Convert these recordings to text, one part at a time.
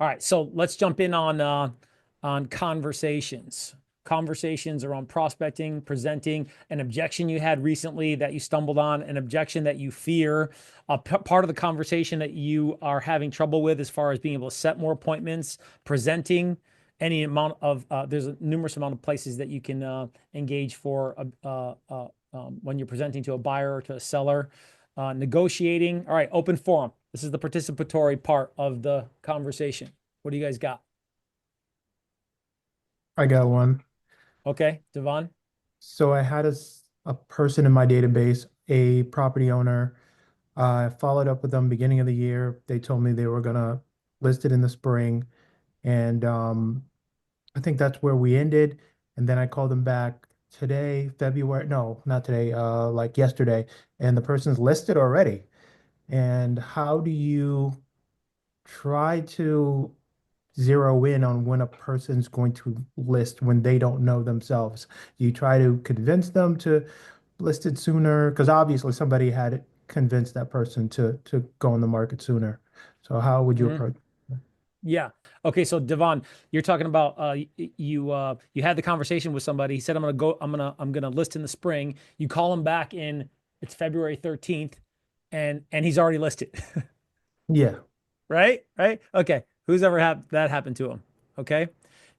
All right, so let's jump in on conversations. Conversations around prospecting, presenting, an objection you had recently that you stumbled on, an objection that you fear, part of the conversation that you are having trouble with as far as being able to set more appointments, presenting, any amount of there's a numerous amount of places that you can engage for when you're presenting to a buyer or to a seller. Negotiating. All right, open forum. This is the participatory part of the conversation. What do you guys got? I got one. Okay, Devon. So I had a person in my database, a property owner. I followed up with them beginning of the year. They told me they were gonna list it in the spring, and I think that's where we ended. And then I called them back today, February. No, not today. Like yesterday, and the person's listed already. And how do you try to zero in on when a person's going to list when they don't know themselves? Do you try to convince them to list it sooner? Because obviously somebody had convinced that person to go on the market sooner. So how would you Mhm. approach? Yeah. Okay, so Devon, you're talking about you had the conversation with somebody. He said, I'm gonna list in the spring. You call him back in, it's February 13th, and he's already listed. Yeah. Right? Right? Okay. Who's ever had that happen to him? Okay.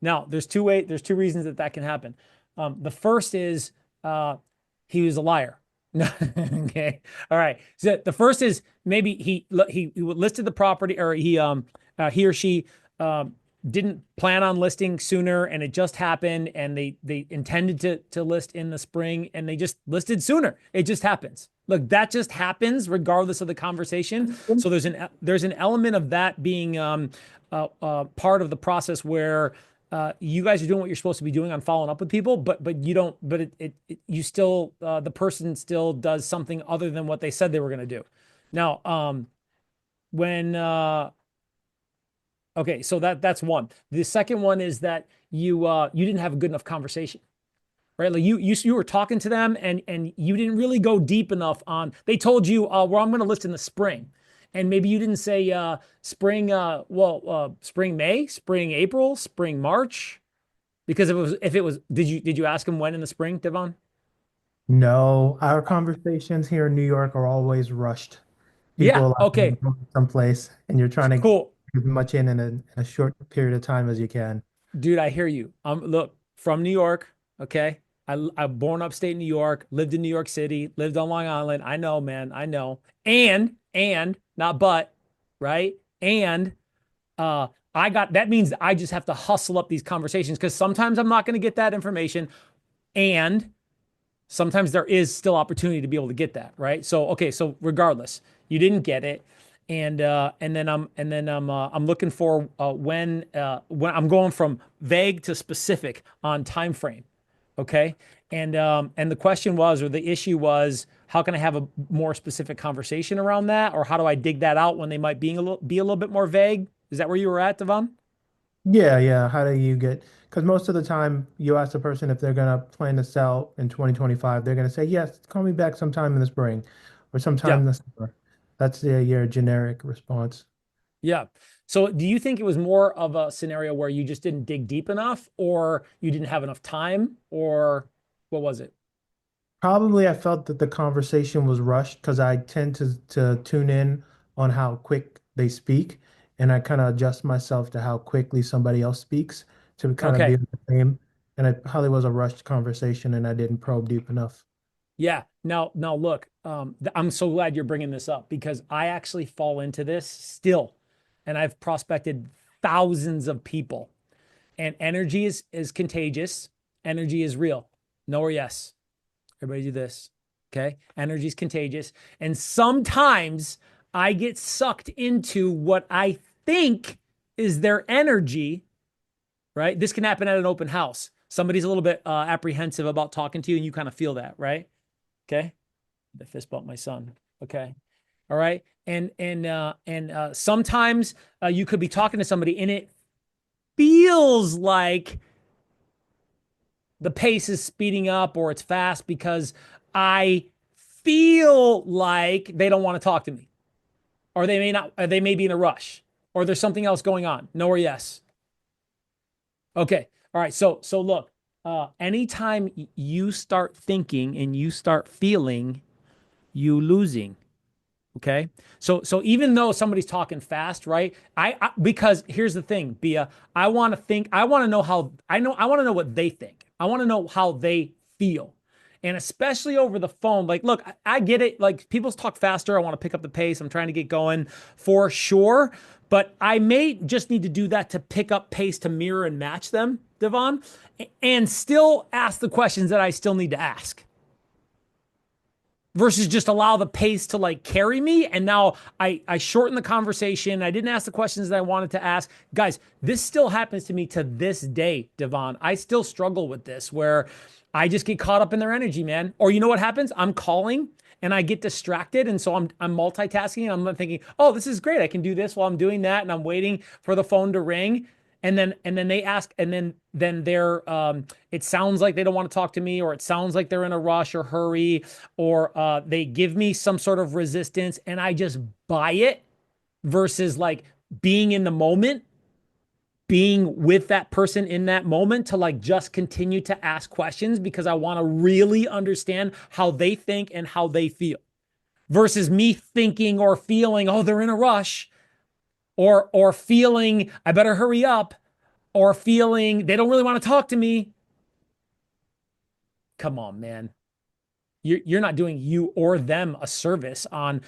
Now, there's two reasons that that can happen. The first is uh, he was a liar. Okay. All right. So the first is maybe he listed the property, or he or she didn't plan on listing sooner, and it just happened, and they intended to list in the spring, and they just listed sooner. It just happens. Look, that just happens regardless of the conversation. So there's an element of that being part of the process where you guys are doing what you're supposed to be doing on following up with people, but you don't. But you still the person still does something other than what they said they were going to do. Now, when okay, so that's one. The second one is that you didn't have a good enough conversation, right? Like you were talking to them, and you didn't really go deep enough on. They told you, well, I'm going to list in the spring, and maybe you didn't say spring. Spring May, spring April, spring March, because if it was, did you ask them when in the spring, Devon? No, our conversations here in New York are always rushed. Yeah. People are Okay. going someplace and you're trying to get Cool. as much in a short period of time as you can. Dude, I hear you. Look, from New York, okay? I'm born upstate New York, lived in New York City, lived on Long Island. I know, man, I know. And not but, right? And uh I got that means I just have to hustle up these conversations because sometimes I'm not going to get that information, and sometimes there is still opportunity to be able to get that, right? So okay, so regardless, you didn't get it, and then I'm looking for when I'm going from vague to specific on time frame, okay? And the question was, or the issue was, how can I have a more specific conversation around that, or how do I dig that out when they might be a little bit more vague? Is that where you were at, Devon? Yeah, yeah. How do you get, because most of the time you ask the person if they're gonna plan to sell in 2025, they're gonna say, yes, call me back sometime in the spring or sometime Yeah. in the summer. That's your generic response. Yeah. So do you think it was more of a scenario where you just didn't dig deep enough, or you didn't have enough time, or what was it? Probably I felt that the conversation was rushed because I tend to tune in on how quick they speak, and I kind of adjust myself to how quickly somebody else speaks to kind of be Okay. the same. And it probably was a rushed conversation, and I didn't probe deep enough. Yeah. Now look, I'm so glad you're bringing this up because I actually fall into this still, and I've prospected thousands of people, and energy is contagious. Energy is real. No or yes. Everybody do this. Okay. Energy is contagious. And sometimes I get sucked into what I think is their energy, right? This can happen at an open house. Somebody's a little bit apprehensive about talking to you, and you kind of feel that, right? Okay. The fist bump my son. Okay. All right. And sometimes you could be talking to somebody, and it feels like the pace is speeding up or it's fast because I feel like they don't want to talk to me, or they may not, or they may be in a rush. Or there's something else going on? No or yes? Okay. All right. So look, anytime you start thinking and you start feeling, you losing. Okay. So even though somebody's talking fast, right? Because here's the thing, Bia, I want to know I want to know what they think. I want to know how they feel. And especially over the phone, like, look, I get it. Like, people talk faster. I want to pick up the pace. I'm trying to get going for sure. But I may just need to do that to pick up pace to mirror and match them, Devon, and still ask the questions that I still need to ask versus just allow the pace to like carry me. And now I shorten the conversation. I didn't ask the questions that I wanted to ask. Guys, this still happens to me to this day, Devon. I still struggle with this where I just get caught up in their energy, man. Or you know what happens? I'm calling and I get distracted. And so I'm multitasking. I'm thinking, oh, this is great. I can do this while I'm doing that. And I'm waiting for the phone to ring. And then they ask, and then they're it sounds like they don't want to talk to me, or it sounds like they're in a rush or hurry, or they give me some sort of resistance, and I just buy it versus like being in the moment, being with that person in that moment to like just continue to ask questions because I want to really understand how they think and how they feel versus me thinking or feeling, oh, they're in a rush, or feeling I better hurry up, or feeling they don't really want to talk to me. Come on, man. You're not doing you or them a service on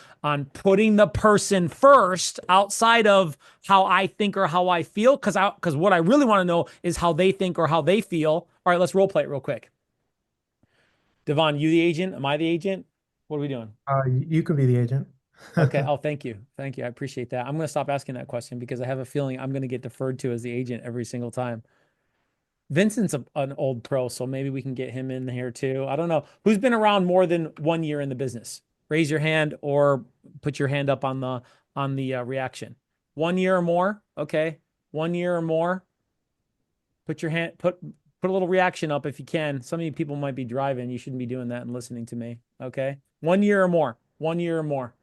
putting the person first outside of how I think or how I feel. Because what I really want to know is how they think or how they feel. All right, let's role play it real quick. Devon, you the agent? Am I the agent? What are we doing? You can be the agent. Okay. Oh, thank you. Thank you. I appreciate that. I'm going to stop asking that question because I have a feeling I'm going to get deferred to as the agent every single time. Vincent's an old pro, so maybe we can get him in here too. I don't know. Who's been around more than 1 year in the business? Raise your hand or put your hand up on the reaction. 1 year or more? Okay. 1 year or more. Put your hand put a little reaction up if you can. Some of you people might be driving. You shouldn't be doing that and listening to me. Okay. 1 year or more. 1 year or more.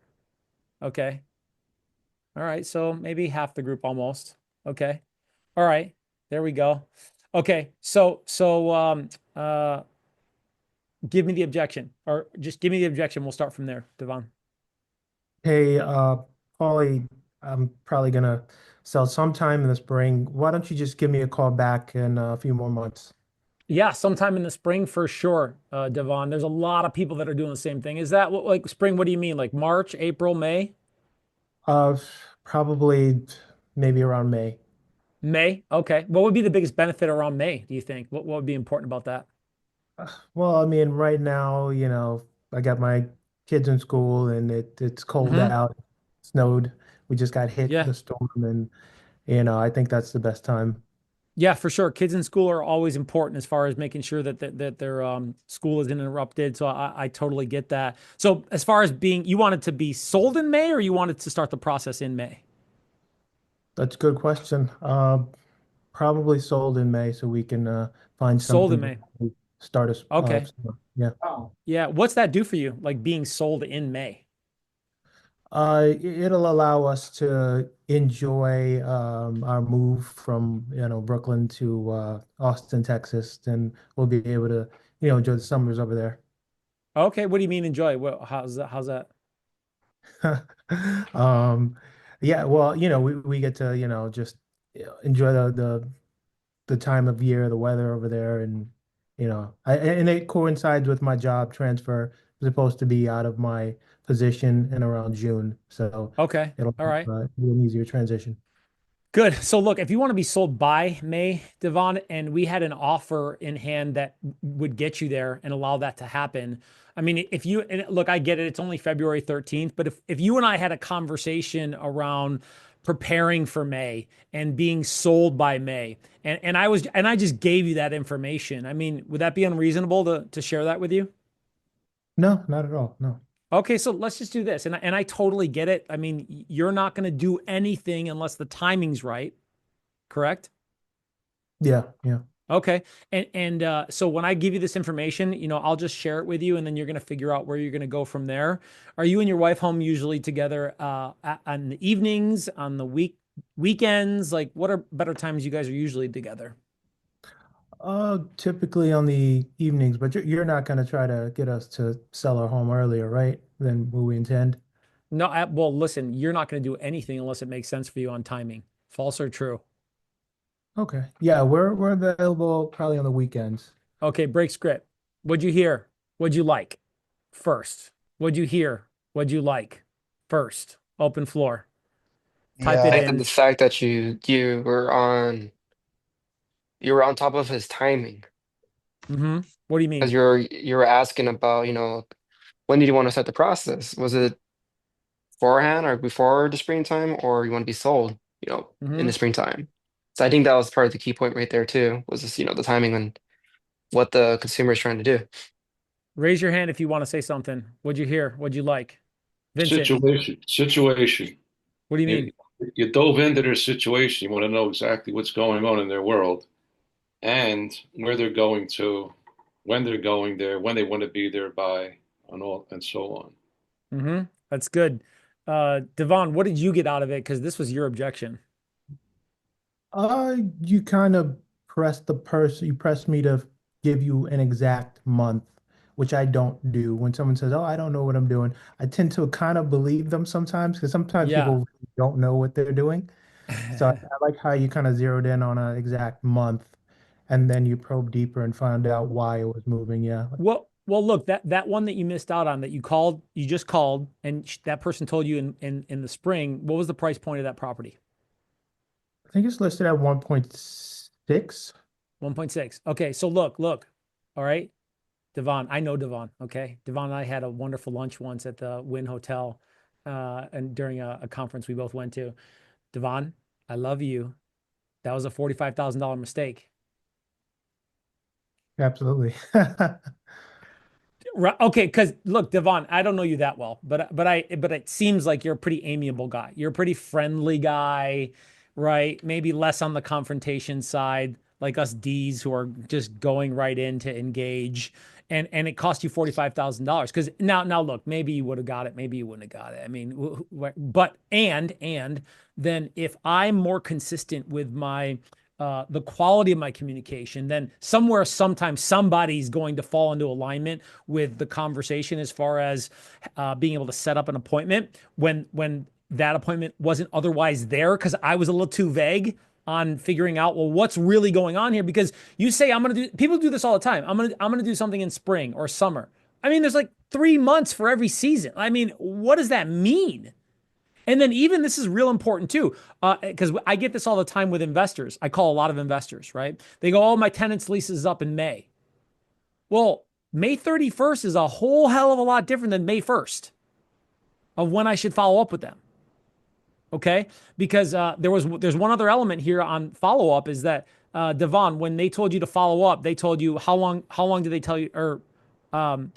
Okay. All right. So maybe half the group almost. Okay. All right. There we go. Okay. Give me the objection, or just give me the objection. We'll start from there, Devon. Hey, Pauly, I'm probably gonna sell sometime in the spring. Why don't you just give me a call back in a few more months? Yeah, sometime in the spring for sure, Devon. There's a lot of people that are doing the same thing. Is that what, like spring? What do you mean? Like March, April, May? Uh, Probably maybe around May. May. Okay. What would be the biggest benefit around May, do you think? What would be important about that? Well, I mean, right now, I got my kids in school and it's cold Hmm. out, snowed. We just got hit with Yeah. a storm and I think that's the best time. Yeah, for sure. Kids in school are always important as far as making sure that their school isn't interrupted. So I totally get that. So as far as being, you wanted to be sold in May, or you wanted to start the process in May? That's a good question. Probably sold in May so we can find Sold something in before May. we start us. Okay. Yeah. Yeah. What's that do for you? Like being sold in May? It'll allow us to enjoy our move from Brooklyn to Austin, Texas, and we'll be able to enjoy the summers over there. Okay. What do you mean enjoy? Well, how's that? How's that? Um, yeah, well, we get to just enjoy the time of year, the weather over there, and and it coincides with my job transfer. I'm supposed to be out of my position in around June, so Okay. it'll All right. be an easier transition. Good. So look, if you want to be sold by May, Devon, and we had an offer in hand that would get you there and allow that to happen. I mean, if you and look, I get it, it's only February 13th, but if you and I had a conversation around preparing for May and being sold by May, and I just gave you that information. I mean, would that be unreasonable to share that with you? No, not at all. No. Okay, so let's just do this. And I totally get it. I mean, you're not going to do anything unless the timing's right, correct? Yeah, yeah. Okay. And so when I give you this information, I'll just share it with you, and then you're going to figure out where you're going to go from there. Are you and your wife home usually together on the evenings, on the week Weekends, like what are better times you guys are usually together? Typically on the evenings, but you're not going to try to get us to sell our home earlier, right? Than what we intend. No, well, listen, you're not going to do anything unless it makes sense for you on timing. False or true? Okay. Yeah, we're available probably on the weekends. Okay, break script. What'd you hear? What'd you like? First. What'd you hear? What'd you like? First. Open floor. Type Yeah, it I like the in. fact that you were on top of his timing What do you because mean? you were asking about, when did you want to start the process? Was it beforehand or before the springtime, or you want to be sold, in the hmm springtime? So I think that was part of the key point right there too, was just, the timing and what the consumer is trying to do. Raise your hand if you want to say something. What'd you hear? What'd you like? Vincent, Situation. what do you mean? You, you dove into their situation. You want to know exactly what's going on in their world and where they're going to, when they're going there, when they want to be there by, and all and so on. That's good. Devon, what did you get out of it? Because this was your objection. You kind of you press me to give you an exact month, which I don't do. When someone says, "Oh, I don't know what I'm doing," I tend to kind of believe them sometimes because sometimes Yeah. people don't know what they're doing. So I like how you kind of zeroed in on an exact month and then you probe deeper and found out why it was moving. Yeah. Well, look, that one that you missed out on that you called, you just called, and that person told you in the spring, what was the price point of that property? I think it's listed at 1.6. 1.6. Okay, so look. All right. Devon, I know Devon. Okay. Devon and I had a wonderful lunch once at the Wynn Hotel, and during a conference we both went to. Devon, I love you. That was a $45,000 mistake. Absolutely. Right. Okay, because look, Devon, I don't know you that well, but it seems like you're a pretty amiable guy. You're a pretty friendly guy, right? Maybe less on the confrontation side, like us D's who are just going right in to engage. And it cost you $45,000. Because now look, maybe you would have got it, maybe you wouldn't have got it. I mean, but and then if I'm more consistent with my the quality of my communication, then somewhere, sometimes somebody's going to fall into alignment with the conversation as far as being able to set up an appointment when that appointment wasn't otherwise there because I was a little too vague on figuring out, well, what's really going on here. Because you say I'm gonna do, people do this all the time. I'm gonna do something in spring or summer. I mean, there's like 3 months for every season. I mean, what does that mean? And then even this is real important too, because I get this all the time with investors. I call a lot of investors, right? They go, "Oh, my tenant's lease is up in May." Well, May 31st is a whole hell of a lot different than May 1st of when I should follow up with them. Okay, because there's one other element here on follow up is that Devon, when they told you to follow up, they told you how long did they tell you, or um,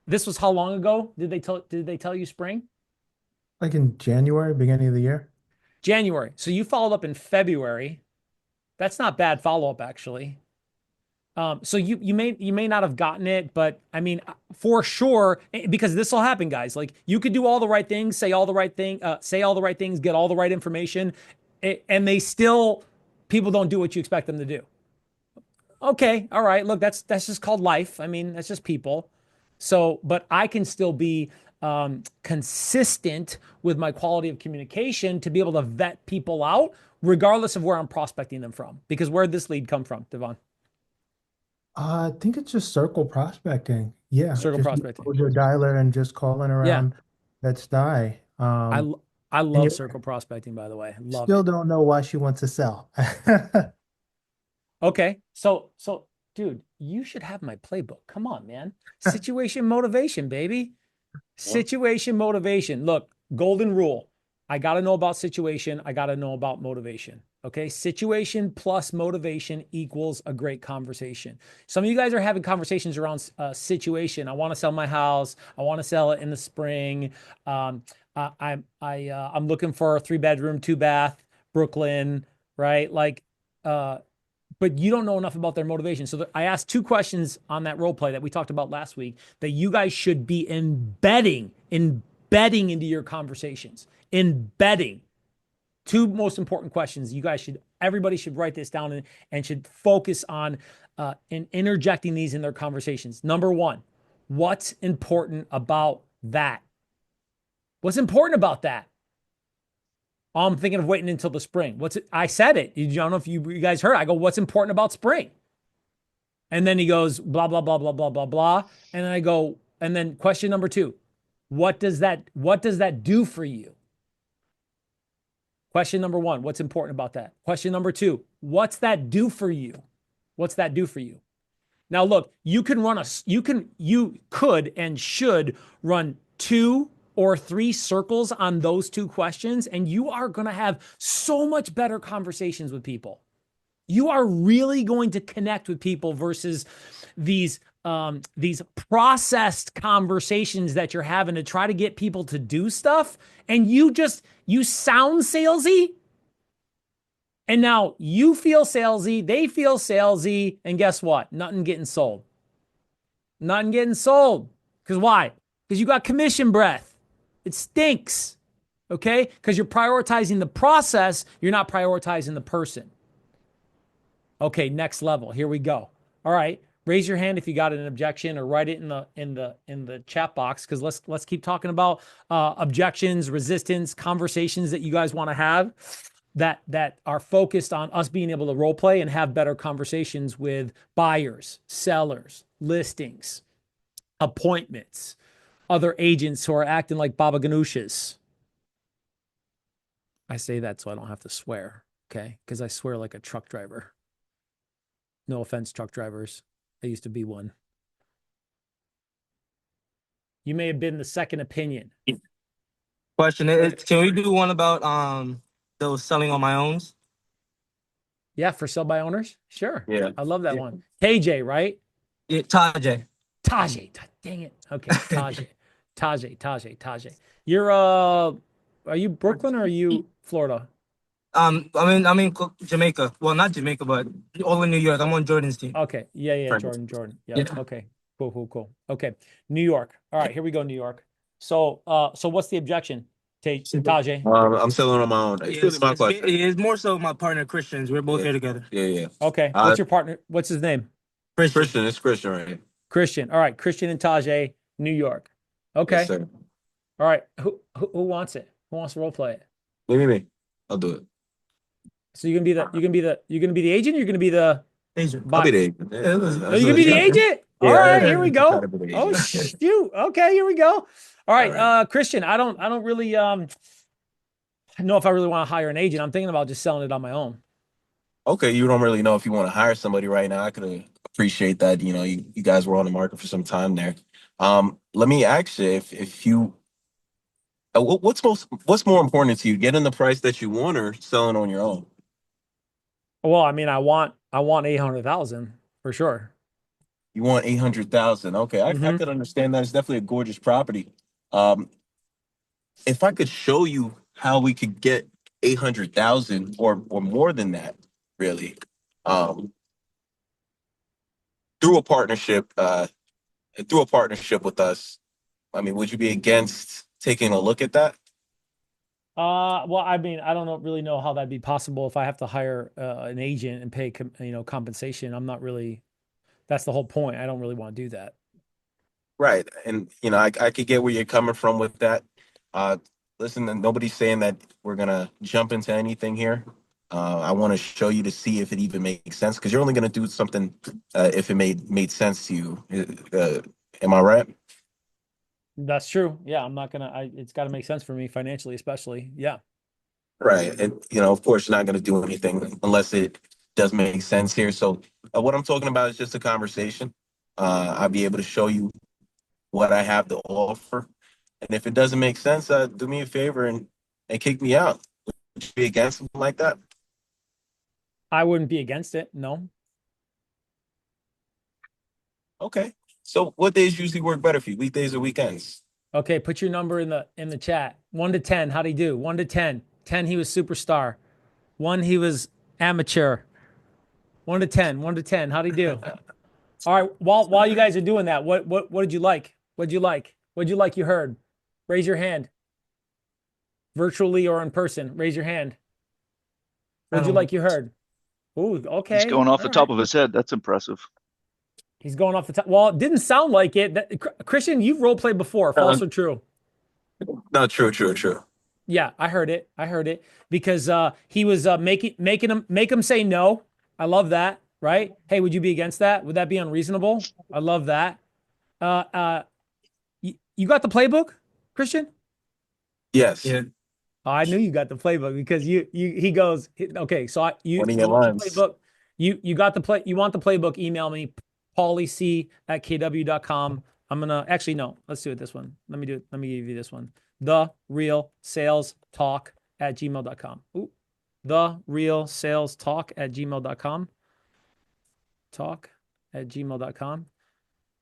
this was how long ago did they tell you spring? Like in January, beginning of the year. January. So you followed up in February. That's not bad follow up actually. So you may not have gotten it, but I mean for sure because this will happen, guys. Like you could do all the right things, say all the right things, get all the right information, and they still people don't do what you expect them to do. Okay, all right. Look, that's just called life. I mean, that's just people. So, but I can still be consistent with my quality of communication to be able to vet people out, regardless of where I'm prospecting them from. Because where'd this lead come from, Devon? I think it's just circle prospecting. Yeah, Circle just prospecting. with your dialer and just calling Yeah, around that sty. I I And love you circle prospecting, by the way. Love still it. don't know why she wants to sell. Okay, so dude, you should have my playbook. Come on, man. Situation motivation, baby. Well, Situation motivation. Look, golden rule. I got to know about situation. I got to know about motivation. Okay. Situation plus motivation equals a great conversation. Some of you guys are having conversations around situation. I want to sell my house. I want to sell it in the spring. Um, I'm looking for a 3 bedroom, 2 bath, Brooklyn, right? Like, but you don't know enough about their motivation. So I asked 2 questions on that role play that we talked about last week that you guys should be embedding into your conversations. Embedding. Two most important questions. You guys should, everybody should write this down and should focus on in interjecting these in their conversations. Number one, what's important about that? What's important about that? Oh, I'm thinking of waiting until the spring. I said it. I don't know if you guys heard. I go, what's important about spring? And then he goes, blah, blah, blah, blah, blah, blah, blah. And then I go, and then question number two, what does that do for you? Question number one, what's important about that? Question number two, what's that do for you? What's that do for you? Now, look, you could and should run 2 or 3 circles on those 2 questions, and you are going to have so much better conversations with people. You are really going to connect with people versus these processed conversations that you're having to try to get people to do stuff, and you sound salesy. And now you feel salesy, they feel salesy, and guess what? Nothing getting sold. Nothing getting sold. Because why? Because you got commission breath. It stinks. Okay? Because you're prioritizing the process, you're not prioritizing the person. Okay, next level. Here we go. All right. Raise your hand if you got an objection, or write it in the chat box, because let's keep talking about objections, resistance, conversations that you guys want to have that are focused on us being able to role play and have better conversations with buyers, sellers, listings, appointments, other agents who are acting like Baba Ganoushas. I say that so I don't have to swear, okay? Because I swear like a truck driver. No offense, truck drivers. I used to be one. You may have been the second opinion. Question is, can we do one about those selling on my own? Yeah, for sell by owners? Sure. Yeah. I love that one. KJ, right? Yeah, Tajay. Tajay. Dang it. Okay. Tajay. You're are you Brooklyn or are you Florida? I'm in Jamaica. Well, not Jamaica, but all in New York. I'm on Jordan's team. Okay. Yeah. Perfect. Jordan. Yeah. Yeah. Okay. Cool. Okay. New York. All right, here we go, New York. So what's the objection, Tajay? I'm selling on my own. It's really my question. It's more so my partner Christians. We're both here together. Yeah. Okay. What's your partner? What's his name? Christian. It's Christian, right? Christian. All right. Christian and Tajay, New York. Okay. Yes, sir. All right. Who wants it? Who wants to role play it? Me. I'll do it. So you're gonna be the agent. You're gonna be the Agent. I'll be the agent. Oh, you can be the agent. Yeah, All right, yeah, here we yeah. go. Try to be the agent. Oh shoot. Okay, here we go. All right, Christian. I don't really know if I really want to hire an agent. I'm thinking about just selling it on my own. Okay, you don't really know if you want to hire somebody right now. I could appreciate that. You guys were on the market for some time there. Let me ask you if you what's more important to you, getting the price that you want or selling on your own? Well, I mean, I want 800,000 for sure. You want 800,000. Okay, I could understand that. It's definitely a gorgeous property. If I could show you how we could get 800,000 or more than that, really, through a partnership with us, I mean, would you be against taking a look at that? Well, I mean, I don't really know how that'd be possible if I have to hire an agent and pay compensation. I'm not really. That's the whole point. I don't really want to do that. Right. And, I could get where you're coming from with that. Listen, nobody's saying that we're going to jump into anything here. I want to show you to see if it even makes sense, because you're only going to do something if it made sense to you. Am I right? That's true. Yeah, I'm not going to, it's got to make sense for me financially, especially. Yeah. Right. And, of course, you're not going to do anything unless it does make sense here. So what I'm talking about is just a conversation. I'll be able to show you what I have to offer. And if it doesn't make sense, do me a favor and kick me out. Would you be against something like that? I wouldn't be against it. No. Okay. So what days usually work better for you? Weekdays or weekends? Okay. Put your number in the chat. 1 to 10. How'd he do? 1 to 10. 10, he was superstar. 1, he was amateur. 1 to 10. 1 to 10. How'd he do? All right. While you guys are doing that, what did you like? What'd you like? What'd you like you heard? Raise your hand. Virtually or in person. Raise your hand. What'd you like you heard? Ooh, okay. He's going off the All top right. of his head. That's impressive. He's going off the top. Well, it didn't sound like it. Christian, you've role played before. False or true? No, true. Yeah, I heard it. Because he was make him say no. I love that. Right? Hey, would you be against that? Would that be unreasonable? I love that. You got the playbook, Christian? Yes. Yeah. Oh, I knew you got the playbook because he goes, okay, so you One of you your want the lines. playbook, you got you want the playbook, email me, paulyc@kw.com. I'm gonna actually no, let's do it this one. Let me give you this one. The real sales talk at gmail.com. Ooh, the real sales talk at gmail.com. Talk at gmail.com.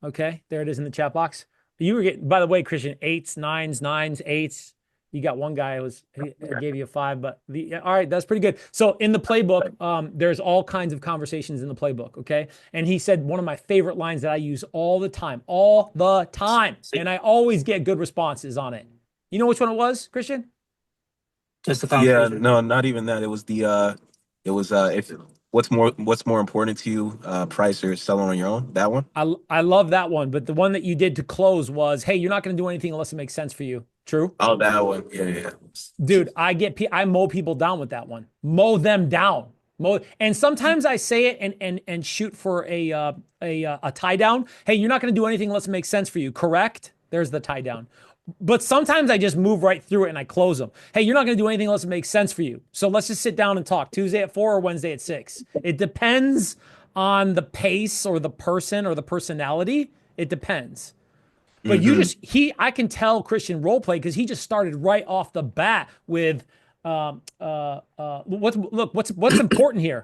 Okay, there it is in the chat box. You were getting, by the way, Christian, 8s, 9s, 9s, 8s. You got one guy he gave you a 5, but all right, that's pretty good. So in the playbook, there's all kinds of conversations in the playbook. Okay. And he said one of my favorite lines that I use all the time. And I always get good responses on it. You know which one it was, Christian? Just the Yeah, conversation. no, not even that. It was if what's more important to you, price or selling on your own? That one? I love that one, but the one that you did to close was, hey, you're not going to do anything unless it makes sense for you. True? Oh, that one. Yeah. Dude, I mow people down with that one. Mow them down. And sometimes I say it and shoot for a tie down. Hey, you're not going to do anything unless it makes sense for you. Correct? There's the tie down. But sometimes I just move right through it and I close them. Hey, you're not going to do anything unless it makes sense for you. So let's just sit down and talk Tuesday at 4 or Wednesday at 6. It depends on the pace or the person or the personality. It depends. But I can tell Christian role play because he just started right off the bat with what's important here.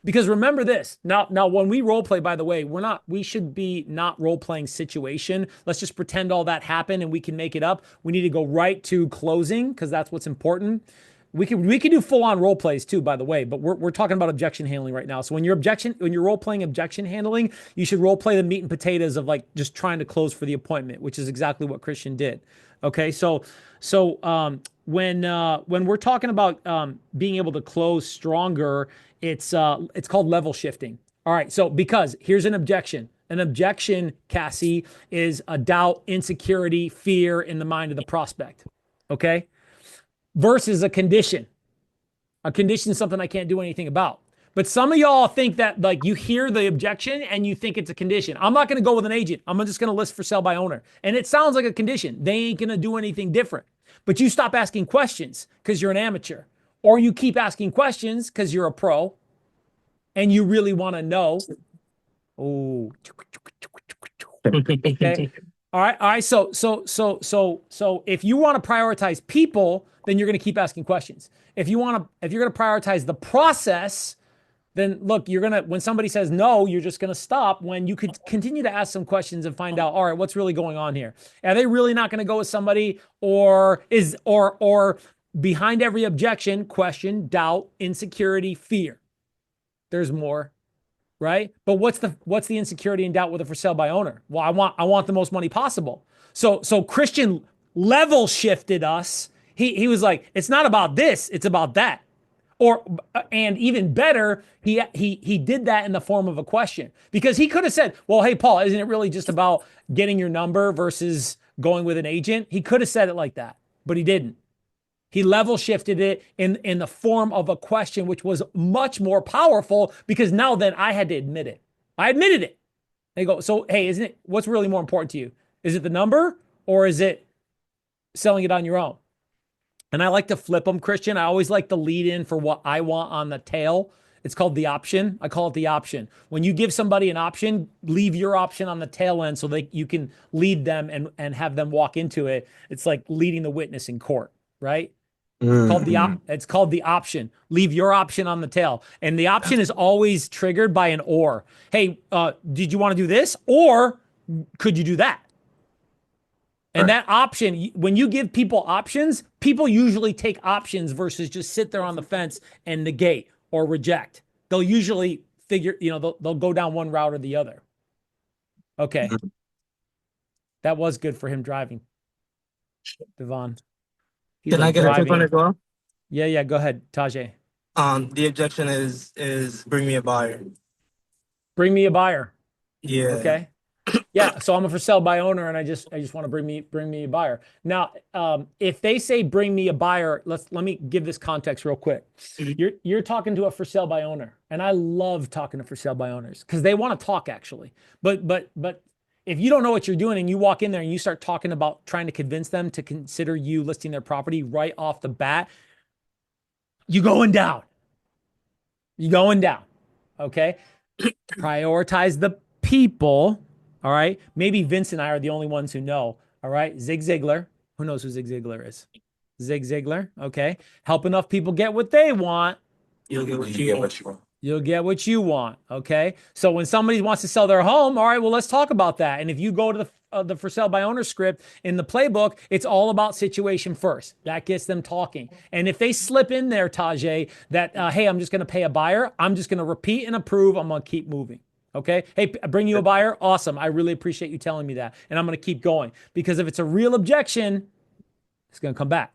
Because remember this. Now when we role play, by the way, we should be not role playing situation. Let's just pretend all that happened and we can make it up. We need to go right to closing because that's what's important. We can do full on role plays too, by the way, but we're talking about objection handling right now. So when you're role playing objection handling, you should role play the meat and potatoes of like just trying to close for the appointment, which is exactly what Christian did. Okay, so when we're talking about being able to close stronger, it's called level shifting. All right, so because here's an objection. An objection, Cassie, is a doubt, insecurity, fear in the mind of the prospect. Okay. Versus a condition. A condition is something I can't do anything about. But some of y'all think that like you hear the objection and you think it's a condition. I'm not going to go with an agent. I'm just going to list for sale by owner. And it sounds like a condition. They ain't going to do anything different. But you stop asking questions because you're an amateur. Or you keep asking questions because you're a pro and you really want to know. Oh. Okay. All right. So if you want to prioritize people, then you're going to keep asking questions. If you're going to prioritize the process, then look, when somebody says no, you're just going to stop when you could continue to ask some questions and find out, all right, what's really going on here? Are they really not going to go with somebody or behind every objection, question, doubt, insecurity, fear? There's more. Right? But what's the insecurity and doubt with a for sale by owner? Well, I want the most money possible. So Christian level shifted us. He was like, it's not about this, it's about that. And even better, he did that in the form of a question because he could have said, well, hey, Paul, isn't it really just about getting your number versus going with an agent? He could have said it like that, but he didn't. He level shifted it in the form of a question, which was much more powerful because now then I had to admit it. I admitted it. They go, so, hey, what's really more important to you? Is it the number or is it selling it on your own? And I like to flip them, Christian. I always like to lead in for what I want on the tail. It's called the option. I call it the option. When you give somebody an option, leave your option on the tail end so that you can lead them and have them walk into it. It's like leading the witness in court, right? It's called the option. Leave your option on the tail. And the option is always triggered by an or. Hey, did you want to do this? Or could you do that? And that option, when you give people options, people usually take options versus just sit there on the fence and negate or reject. They'll usually figure, they'll go down one route or the other. Okay. That was good for him driving. Devon. Can I get a quick one as well? Yeah, go ahead, Tajay. The objection is bring me a buyer. Bring me a buyer. Yeah. Okay. Yeah, so I'm a for sale by owner, and I just want to bring me a buyer. Now, if they say bring me a buyer, let me give this context real quick. You're talking to a for sale by owner, and I love talking to for sale by owners because they want to talk actually. But if you don't know what you're doing and you walk in there and you start talking about trying to convince them to consider you listing their property right off the bat, you going down. You going down. Okay. Prioritize the people. All right. Maybe Vince and I are the only ones who know. All right. Zig Ziglar. Who knows who Zig Ziglar is? Zig Ziglar. Okay. Help enough people get what they want. You'll get what You you get want. what you want. You'll get what you want. Okay. So when somebody wants to sell their home, all right, well, let's talk about that. And if you go to the for sale by owner script in the playbook, it's all about situation first. That gets them talking. And if they slip in there, Tajay, that, hey, I'm just going to pay a buyer, I'm just going to repeat and approve. I'm going to keep moving. Okay. Hey, bring you a buyer. Awesome. I really appreciate you telling me that. And I'm going to keep going because if it's a real objection, it's going to come back.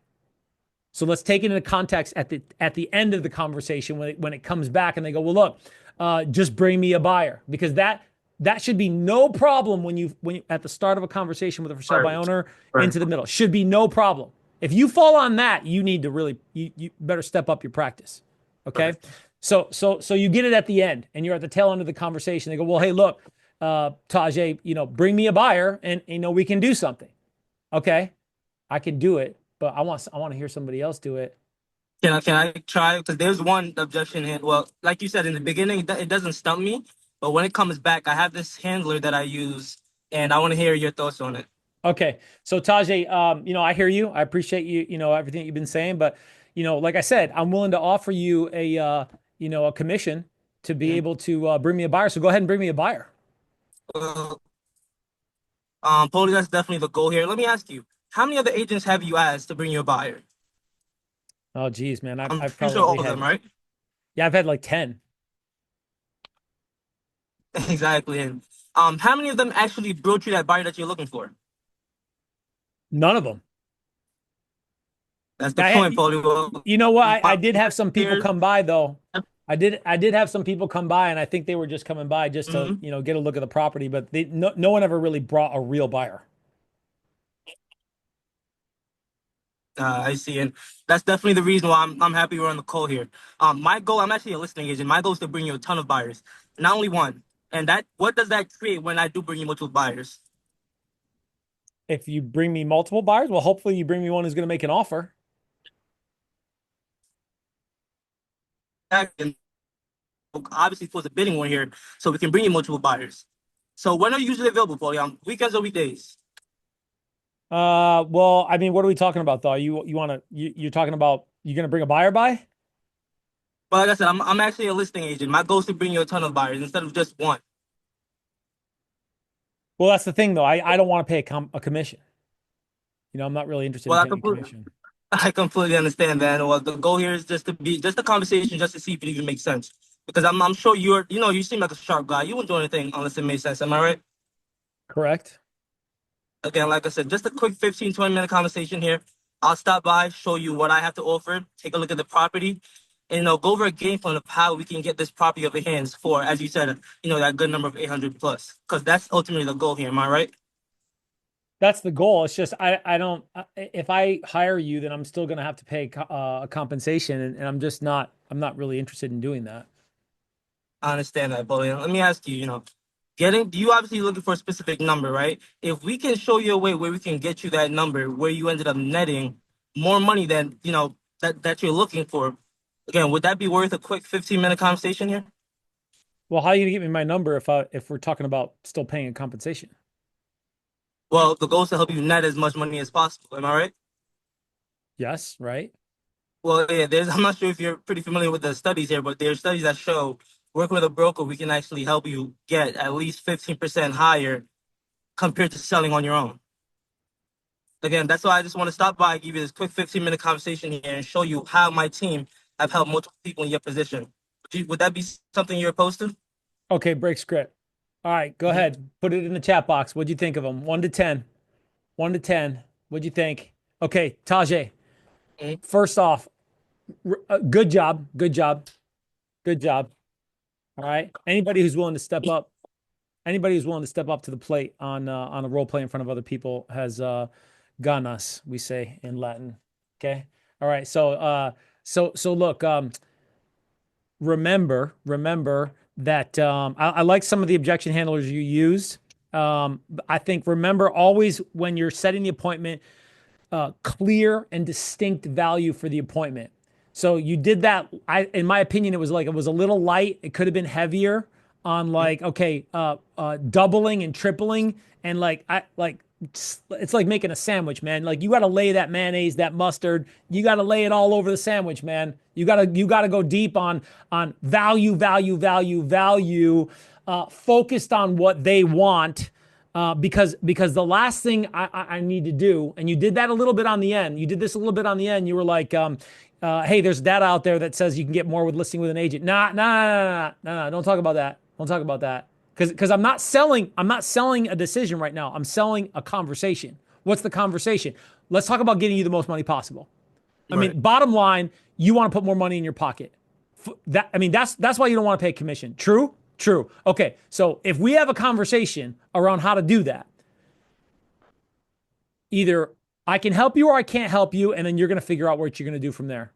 So let's take it into context at the end of the conversation when it comes back and they go, well, look, just bring me a buyer, because that should be no problem when you at the start of a conversation with a for sale by owner into the middle. Should be no problem. If you fall on that, you need to really you better step up your practice. Okay. So you get it at the end and you're at the tail end of the conversation. They go, well, hey, look, Tajay, bring me a buyer and we can do something. Okay. I can do it. But I want to hear somebody else do it. Can I try? Because there's one objection here. Well, like you said in the beginning, it doesn't stump me. But when it comes back, I have this handler that I use, and I want to hear your thoughts on it. Okay. So Tajay, I hear you. I appreciate you, everything you've been saying. But, like I said, I'm willing to offer you a commission to be able to bring me a buyer. So go ahead and bring me a buyer. Pauly, that's definitely the goal here. Let me ask you, how many other agents have you asked to bring you a buyer? Oh, geez, man. I'm I've pretty probably sure all of had, them, right? yeah, I've had like 10. Exactly. And how many of them actually brought you that buyer that you're looking for? None of them. That's the point, Pauly. Well, You know what? I did have some people come by though. I did have some people come by, and I think they were just coming by just to, get a look at the property, but no one ever really brought a real buyer. I see, and that's definitely the reason why I'm happy we're on the call here. My goal, I'm actually a listing agent. My goal is to bring you a ton of buyers, not only one. And what does that create when I do bring you multiple buyers? If you bring me multiple buyers, well, hopefully you bring me one who's going to make an offer. And obviously, for the bidding one here, so we can bring you multiple buyers. So when are you usually available, Pauly? Weekends or weekdays? Well, I mean, what are we talking about though? You're talking about you're going to bring a buyer by? Well, like I said, I'm actually a listing agent. My goal is to bring you a ton of buyers instead of just one. Well, that's the thing though. I don't want to pay a commission. I'm not really interested in paying a commission. I completely understand that. Well, the goal here is just a conversation, just to see if it even makes sense. Because I'm sure you seem like a sharp guy. You won't do anything unless it makes sense. Am I right? Correct. Again, like I said, just a quick 15, 20-minute conversation here. I'll stop by, show you what I have to offer, take a look at the property, and go over a game plan of how we can get this property off your hands for, as you said, that good number of 800 plus. Because that's ultimately the goal here. Am I right? That's the goal. It's just I don't. If I hire you, then I'm still going to have to pay a compensation, and I'm just not. I'm not really interested in doing that. I understand that, but let me ask you. You obviously looking for a specific number, right? If we can show you a way where we can get you that number, where you ended up netting more money than that you're looking for, again, would that be worth a quick 15-minute conversation here? Well, how are you gonna get me my number if we're talking about still paying a compensation? Well, the goal is to help you net as much money as possible. Am I right? Yes, right. Well, yeah. I'm not sure if you're pretty familiar with the studies here, but there are studies that show working with a broker, we can actually help you get at least 15% higher compared to selling on your own. Again, that's why I just want to stop by, give you this quick 15-minute conversation here and show you how my team have helped multiple people in your position. Would that be something you're opposed to? Okay, break script. All right, go ahead. Put it in the chat box. What'd you think of them? 1 to 10. 1 to 10. What'd you think? Okay, Tajay. First off, Good job. Good job. Good job. All right. Anybody who's willing to step up, anybody who's willing to step up to the plate on a role play in front of other people has ganas, we say in Latin. Okay. All right. So look, remember that I like some of the objection handlers you used. I think remember always when you're setting the appointment, clear and distinct value for the appointment. So you did that. In my opinion, it was a little light. It could have been heavier on doubling and tripling and it's like making a sandwich, man. Like you got to lay that mayonnaise, that mustard. You got to lay it all over the sandwich, man. You got to go deep on value, focused on what they want. Because the last thing I need to do, and you did that a little bit on the end. You did this a little bit on the end. You were like, hey, there's data out there that says you can get more with listing with an agent. Nah. Don't talk about that. Don't talk about that. Because I'm not selling a decision right now. I'm selling a conversation. What's the conversation? Let's talk about getting you the most money possible. I mean, bottom line, you want to put more money in your pocket. That's why you don't want to pay commission. True? True. Okay. So if we have a conversation around how to do that, either I can help you or I can't help you, and then you're going to figure out what you're going to do from there.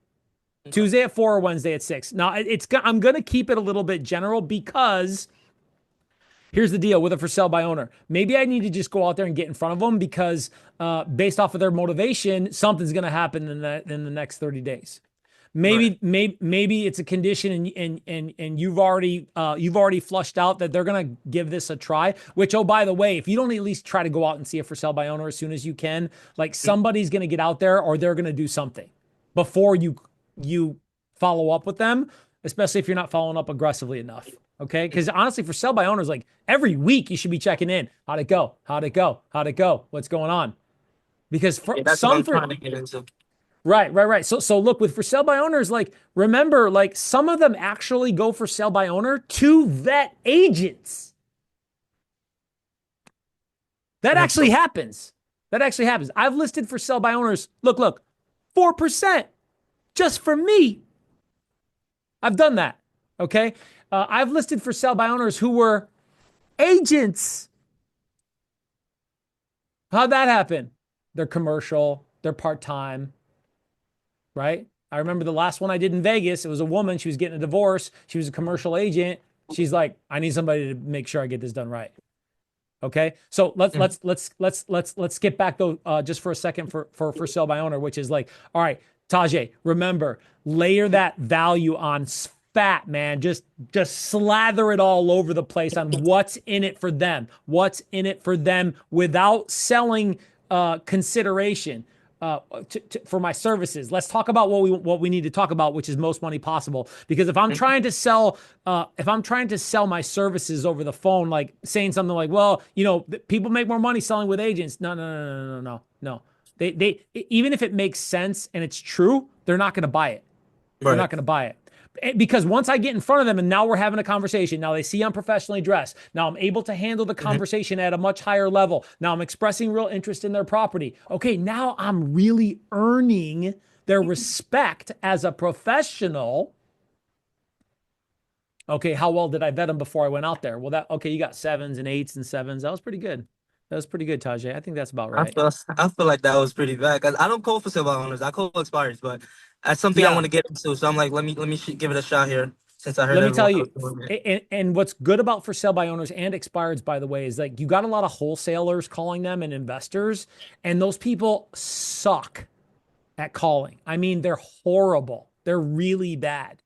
Tuesday at 4 or Wednesday at 6. Now, I'm going to keep it a little bit general because here's the deal with a for sale by owner. Maybe I need to just go out there and get in front of them because based off of their motivation, something's going to happen in the next 30 days. Maybe it's a condition and you've already flushed out that they're going to give this a try, which, oh, by the way, if you don't at least try to go out and see a for sale by owner as soon as you can, like somebody's going to get out there or they're going to do something before you follow up with them, especially if you're not following up aggressively enough. Okay. Because honestly, for sell by owners, like every week you should be checking in. How'd it go? How'd it go? How'd it go? What's going on? Because for that's what I'm trying to get into. Right. So look, with for sale by owners, like remember, like some of them actually go for sale by owner to vet agents. That actually happens. I've listed for sale by owners. Look, 4% just for me. I've done that. Okay. I've listed for sale by owners who were agents. How'd that happen? They're commercial, they're part-time, right? I remember the last one I did in Vegas. It was a woman. She was getting a divorce. She was a commercial agent. She's like, I need somebody to make sure I get this done right. Okay. So let's get back though, just for a second for sale by owner, which is like, all right, Tajay, remember, layer that value on fat, man. Just slather it all over the place on what's in it for them. What's in it for them without selling consideration for my services. Let's talk about what we need to talk about, which is most money possible. Because if I'm trying to sell my services over the phone, like saying something like, well, people make more money selling with agents. No. They even if it makes sense and it's true, they're not going to buy it. They're not going to buy it. Because once I get in front of them and now we're having a conversation, now they see I'm professionally dressed. Now I'm able to handle the conversation at a much higher level. Now I'm expressing real interest in their property. Okay, now I'm really earning their respect as a professional. Okay, how well did I vet them before I went out there? Well, you got 7s and 8s and 7s. That was pretty good. Tajay. I think that's about right. I feel like that was pretty bad because I don't call for sale by owners. I call expires, but that's something I want to get into. So I'm like, let me give it a shot here since I heard. Let me tell you, and what's good about for sale by owners and expireds, by the way, is like you got a lot of wholesalers calling them and investors, and those people suck at calling. I mean, they're horrible. They're really bad.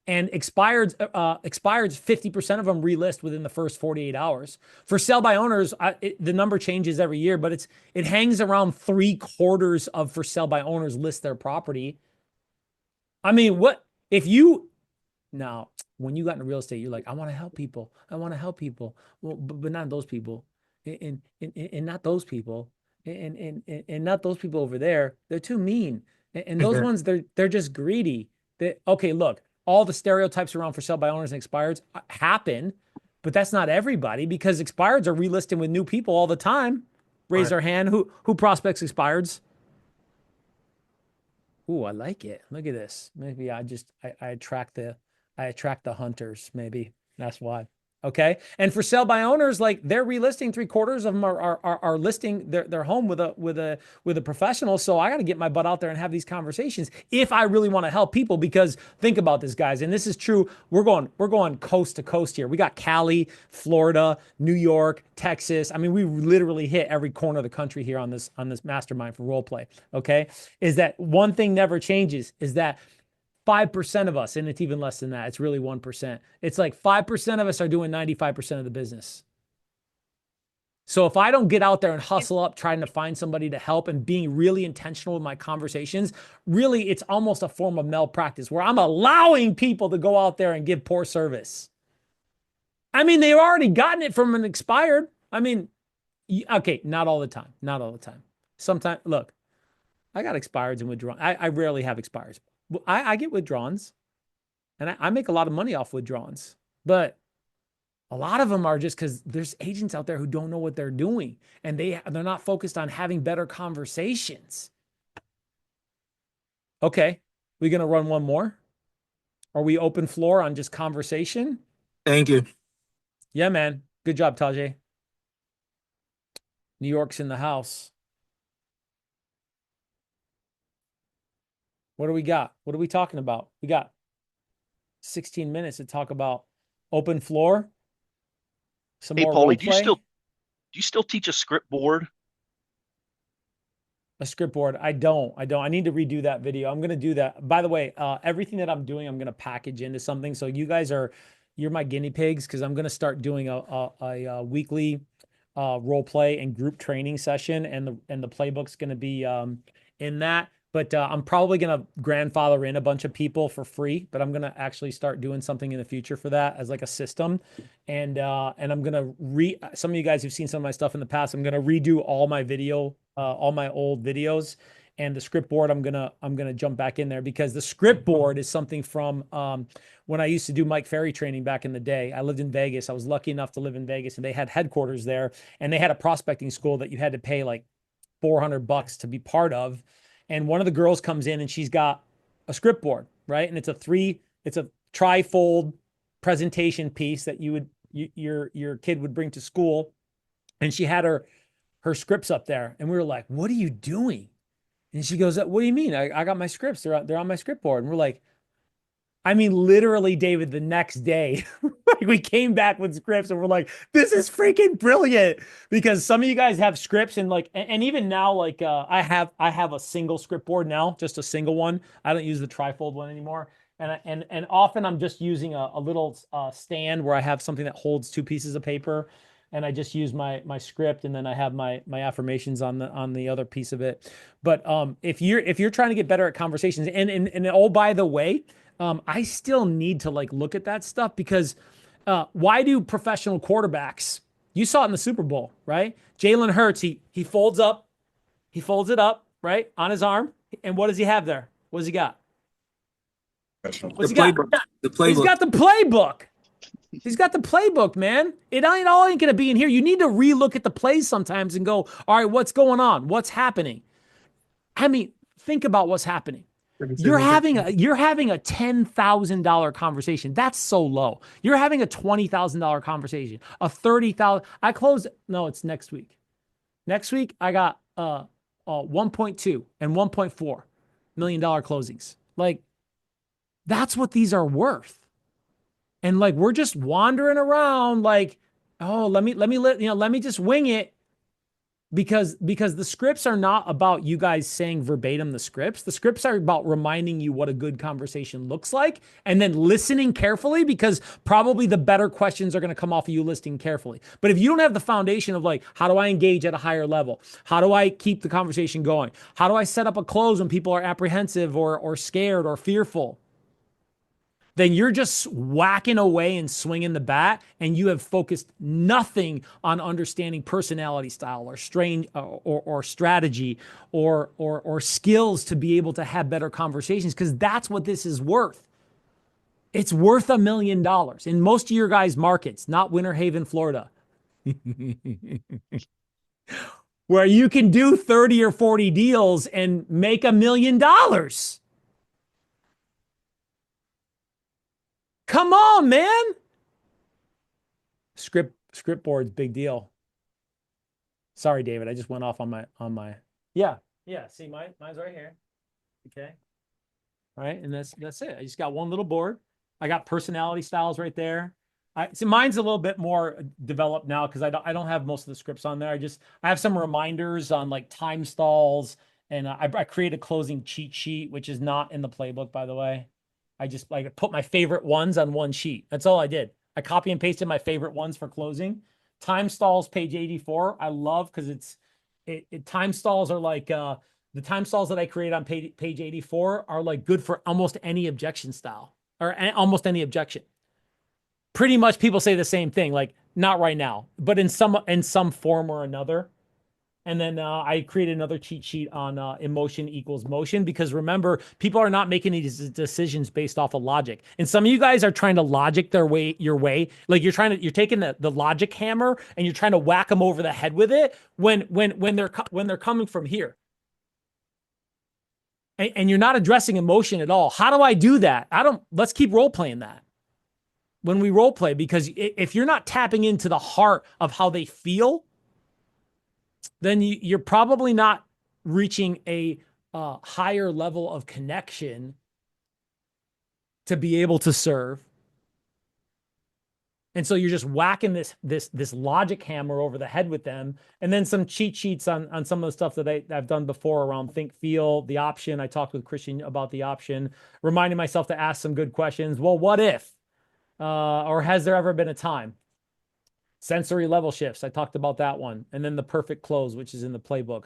And expireds, 50% of them relist within the first 48 hours. For sale by owners, the number changes every year, but it hangs around 3/4 of for sale by owners list their property. I mean, now, when you got into real estate, you're like, I want to help people. Well, but not those people. And not those people. And not those people over there. They're too mean. And those ones, they're just greedy. Okay, look. All the stereotypes around for sale by owners and expireds happen, but that's not everybody because expireds are relisting with new people all the time. Raise our hand. Who prospects expireds? Ooh, I like it. Look at this. Maybe I attract the hunters. Maybe that's why. Okay. And for sell by owners, like they're relisting, 3/4 of them are listing their home with a professional. So I got to get my butt out there and have these conversations if I really want to help people. Because think about this, guys, and this is true. We're going coast to coast here. We got Cali, Florida, New York, Texas. I mean, we literally hit every corner of the country here on this mastermind for role play. Okay. Is that one thing never changes, is that 5% of us, and it's even less than that, it's really 1%. It's like 5% of us are doing 95% of the business. So if I don't get out there and hustle up trying to find somebody to help and being really intentional with my conversations, really it's almost a form of malpractice where I'm allowing people to go out there and give poor service. I mean, they've already gotten it from an expired. I mean, okay, not all the time. Not all the time. Sometimes, look, I got expireds and withdrawn. I rarely have expires. I get withdrawns, and I make a lot of money off withdrawns, but a lot of them are just because there's agents out there who don't know what they're doing, and they're not focused on having better conversations. Okay, we gonna run one more? Are we open floor on just conversation? Thank you. Yeah, man. Good job, Tajay. New York's in the house. What do we got? What are we talking about? We got 16 minutes to talk about open floor. Some Hey, more Pauly, role do you play. still teach a script board? A script board. I don't. I need to redo that video. I'm going to do that. By the way, everything that I'm doing, I'm going to package into something. So you guys you're my guinea pigs, because I'm going to start doing a weekly role play and group training session, and the playbook's going to be in that. But I'm probably going to grandfather in a bunch of people for free, but I'm going to actually start doing something in the future for that as like a system. And I'm going to some of you guys who've seen some of my stuff in the past, I'm going to redo all my old videos, and the script board, I'm going to jump back in there, because the script board is something from when I used to do Mike Ferry training back in the day. I lived in Vegas. I was lucky enough to live in Vegas, and they had headquarters there, and they had a prospecting school that you had to pay like $400 to be part of. And one of the girls comes in and she's got a script board, right? And it's a tri-fold presentation piece that your kid would bring to school. And she had her scripts up there. And we were like, what are you doing? And she goes, what do you mean? I got my scripts. They're on my script board. And we're like, I mean, literally, David, the next day, like we came back with scripts and we're like, this is freaking brilliant, because some of you guys have scripts, and like, and even now, like I have a single script board now, just a single one. I don't use the trifold one anymore. And often I'm just using a little stand where I have something that holds 2 pieces of paper, and I just use my script, and then I have my affirmations on the other piece of it. But if you're trying to get better at conversations, and oh, by the way, I still need to like look at that stuff, because why do professional quarterbacks, you saw it in the Super Bowl, right? Jalen Hurts, he folds it up, right, on his arm. And what does he have there? What does he got? What's he got? The playbook. He's got the playbook. He's got the playbook, man. It ain't all going to be in here. You need to relook at the plays sometimes and go, all right, what's going on? What's happening? I mean, think about what's happening. You're having a $10,000 conversation. That's so low. You're having a $20,000 conversation, a $30,000. I closed. No, it's next week. Next week I got 1.2 and $1.4 million closings. Like, that's what these are worth. And like, we're just wandering around like, oh, let me just wing it. Because the scripts are not about you guys saying verbatim the scripts. The scripts are about reminding you what a good conversation looks like, and then listening carefully, because probably the better questions are going to come off of you listening carefully. But if you don't have the foundation of like, how do I engage at a higher level? How do I keep the conversation going? How do I set up a close when people are apprehensive or scared or fearful? Then you're just whacking away and swinging the bat, and you have focused nothing on understanding personality style or or strategy or skills to be able to have better conversations, because that's what this is worth. It's worth $1 million in most of your guys' markets, not Winter Haven, Florida. where you can do 30 or 40 deals and make $1 million. Come on, man. Script board's big deal. Sorry, David. I just went off on my yeah. See, mine's right here. Okay. All right. And that's it. I just got one little board. I got personality styles right there. See, mine's a little bit more developed now because I don't have most of the scripts on there. I have some reminders on like time stalls, and I create a closing cheat sheet, which is not in the playbook, by the way. I just like put my favorite ones on one sheet. That's all I did. I copy and pasted my favorite ones for closing. Time stalls, page 84. I love because time stalls are like the time stalls that I create on page 84 are like good for almost any objection style or almost any objection. Pretty much people say the same thing, like not right now, but in some form or another. And then I created another cheat sheet on emotion equals motion, because remember, people are not making these decisions based off of logic. And some of you guys are trying to logic your way. Like you're taking the logic hammer and you're trying to whack them over the head with it when they're coming from here. And you're not addressing emotion at all. How do I do that? Let's keep role playing that when we role play, because if you're not tapping into the heart of how they feel, then you're probably not reaching a higher level of connection to be able to serve. And so you're just whacking this logic hammer over the head with them. And then some cheat sheets on some of the stuff that I've done before around think, feel, the option. I talked with Christian about the option, reminding myself to ask some good questions. Well, what if? Or has there ever been a time? Sensory level shifts. I talked about that one. And then the perfect close, which is in the playbook.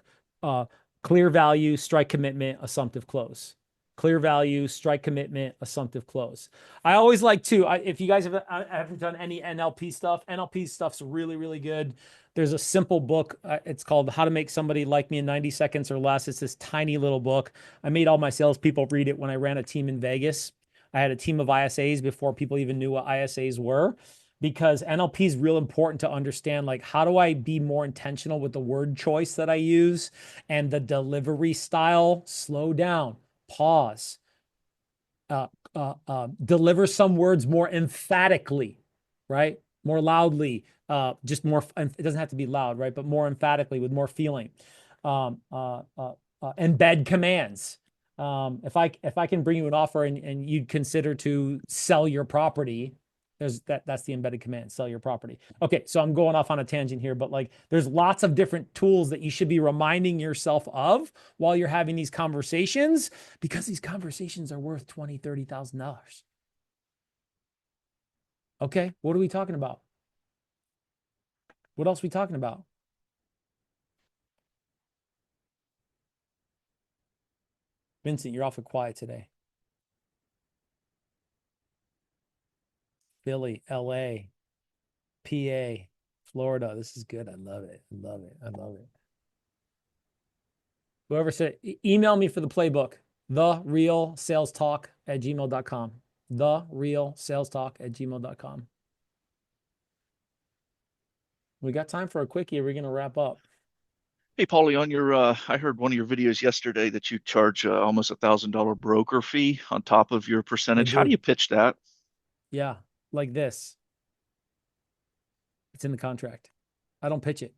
Clear value, strike commitment, assumptive close. Clear value, strike commitment, assumptive close. I always like to, if you guys haven't done any NLP stuff's really, really good. There's a simple book. It's called How to Make Somebody Like Me in 90 Seconds or Less. It's this tiny little book. I made all my salespeople read it when I ran a team in Vegas. I had a team of ISAs before people even knew what ISAs were, because NLP is real important to understand, like, how do I be more intentional with the word choice that I use and the delivery style? Slow down, pause, deliver some words more emphatically, right? More loudly, just more, it doesn't have to be loud, right? But more emphatically with more feeling. Embed commands. If I can bring you an offer and you'd consider to sell your property, that's the embedded command, sell your property. Okay, so I'm going off on a tangent here, but like there's lots of different tools that you should be reminding yourself of while you're having these conversations, because these conversations are worth $20,000, $30,000. Okay, what are we talking about? What else are we talking about? Vincent, you're awful quiet today. Philly, LA, PA, Florida. This is good. I love it. I love it. I love it. Whoever said, email me for the playbook, therealsalestalk@gmail.com. Therealsalestalk@gmail.com. We got time for a quickie. We're going to wrap up. Hey, Pauly, on your, I heard one of your videos yesterday that you charge almost $1,000 broker fee on top of your percentage. How do you pitch that? Yeah, like this. It's in the contract. I don't pitch it.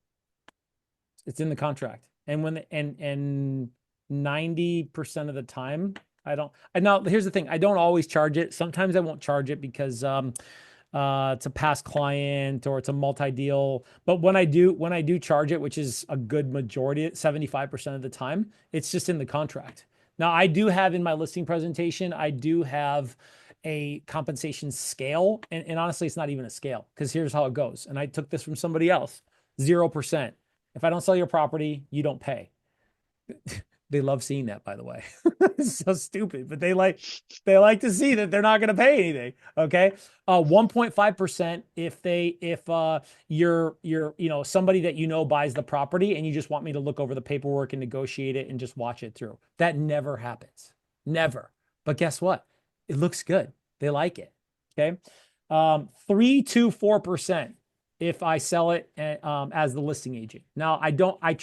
It's in the contract. And and 90% of the time, I don't. Now, here's the thing. I don't always charge it. Sometimes I won't charge it because it's a past client or it's a multi-deal. But when I do charge it, which is a good majority, 75% of the time, it's just in the contract. Now, I do have in my listing presentation, I do have a compensation scale. And honestly, it's not even a scale, because here's how it goes. And I took this from somebody else. 0%. If I don't sell your property, you don't pay. They love seeing that, by the way. It's so stupid, but they like to see that they're not going to pay anything. Okay. 1.5% if you're somebody that buys the property and you just want me to look over the paperwork and negotiate it and just watch it through. That never happens. Never. But guess what? It looks good. They like it. Okay. 3 to 4% if I sell it as the listing agent. Now I don't, I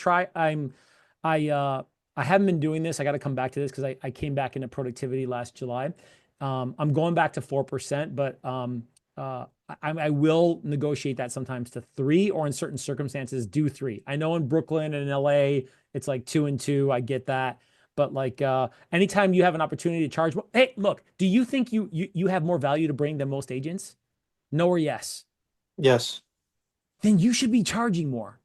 haven't been doing this. I got to come back to this because I came back into productivity last July. I'm going back to 4%, but I will negotiate that sometimes to 3, or in certain circumstances do 3. I know in Brooklyn and in LA, it's like 2 and 2. I get that. But like anytime you have an opportunity to charge, hey, look, do you think you have more value to bring than most agents? No or yes? Yes. Then you should be charging more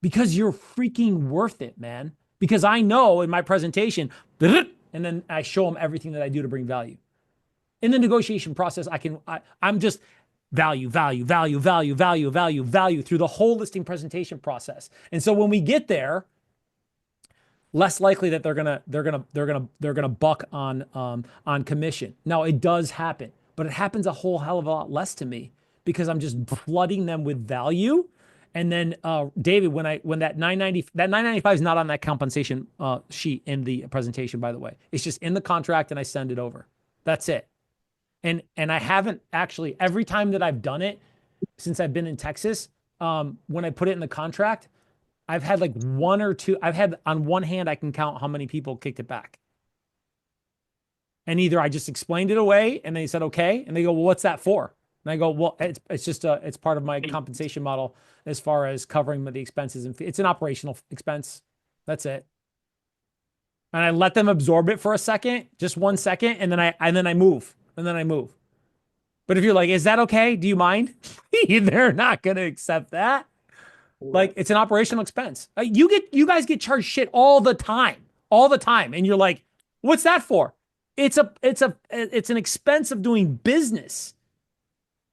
because you're freaking worth it, man. Because I know in my presentation, and then I show them everything that I do to bring value. In the negotiation process, I'm just value, value, value, value, value, value, value through the whole listing presentation process. And so when we get there, less likely that they're gonna buck on commission. Now it does happen, but it happens a whole hell of a lot less to me because I'm just flooding them with value. And then David, when that 995 is not on that compensation sheet in the presentation, by the way. It's just in the contract and I send it over. That's it. And I haven't actually, every time that I've done it since I've been in Texas, when I put it in the contract, I've had like 1 or 2. I've had on one hand, I can count how many people kicked it back. And either I just explained it away and they said, okay. And they go, well, what's that for? And I go, well, it's just it's part of my compensation model as far as covering the expenses and it's an operational expense. That's it. And I let them absorb it for a second, just 1 second. And then I move. But if you're like, is that okay? Do you mind? They're not going to accept that. Like it's an operational expense. You guys get charged shit all the time. And you're like, what's that for? It's an expense of doing business.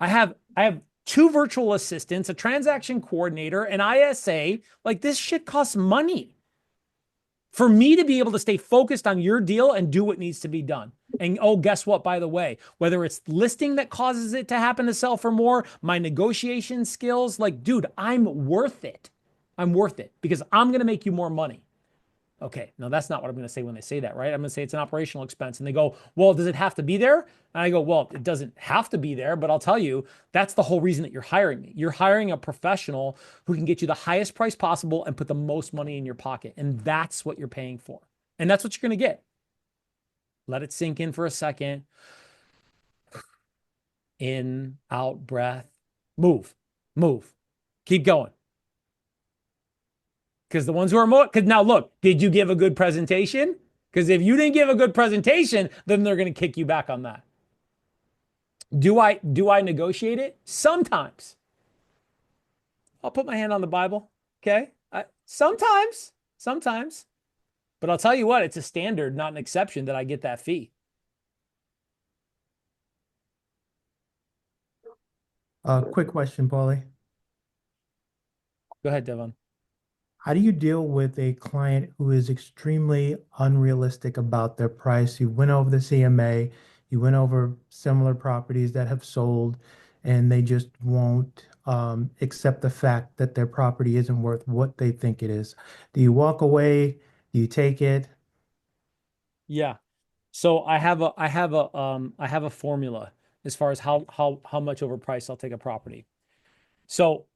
I have 2 virtual assistants, a transaction coordinator, an ISA. Like this shit costs money for me to be able to stay focused on your deal and do what needs to be done. And oh, guess what? By the way, whether it's listing that causes it to happen to sell for more, my negotiation skills, like, dude, I'm worth it. I'm worth it because I'm going to make you more money. Okay, no, that's not what I'm going to say when they say that, right? I'm going to say it's an operational expense. And they go, well, does it have to be there? And I go, well, it doesn't have to be there, but I'll tell you, that's the whole reason that you're hiring me. You're hiring a professional who can get you the highest price possible and put the most money in your pocket. And that's what you're paying for. And that's what you're going to get. Let it sink in for a second. In, out, breath, move. Keep going. Because the ones who are more, because now look, did you give a good presentation? Because if you didn't give a good presentation, then they're going to kick you back on that. Do I negotiate it? Sometimes. I'll put my hand on the Bible. Okay. Sometimes. But I'll tell you what, it's a standard, not an exception that I get that fee. Quick question, Pauly. Go ahead, Devon. How do you deal with a client who is extremely unrealistic about their price? You went over the CMA, you went over similar properties that have sold, and they just won't accept the fact that their property isn't worth what they think it is. Do you walk away? Do you take it? Yeah. So I have a formula as far as how much overpriced I'll take a property. So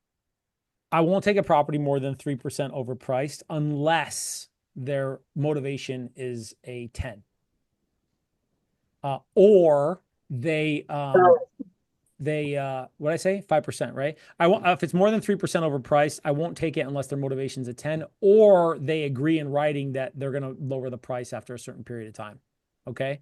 I won't take a property more than 3% overpriced unless their motivation is a 10. Or they what did I say? 5%, right? I won't, if it's more than 3% overpriced, I won't take it unless their motivation's a 10, or they agree in writing that they're going to lower the price after a certain period of time. Okay.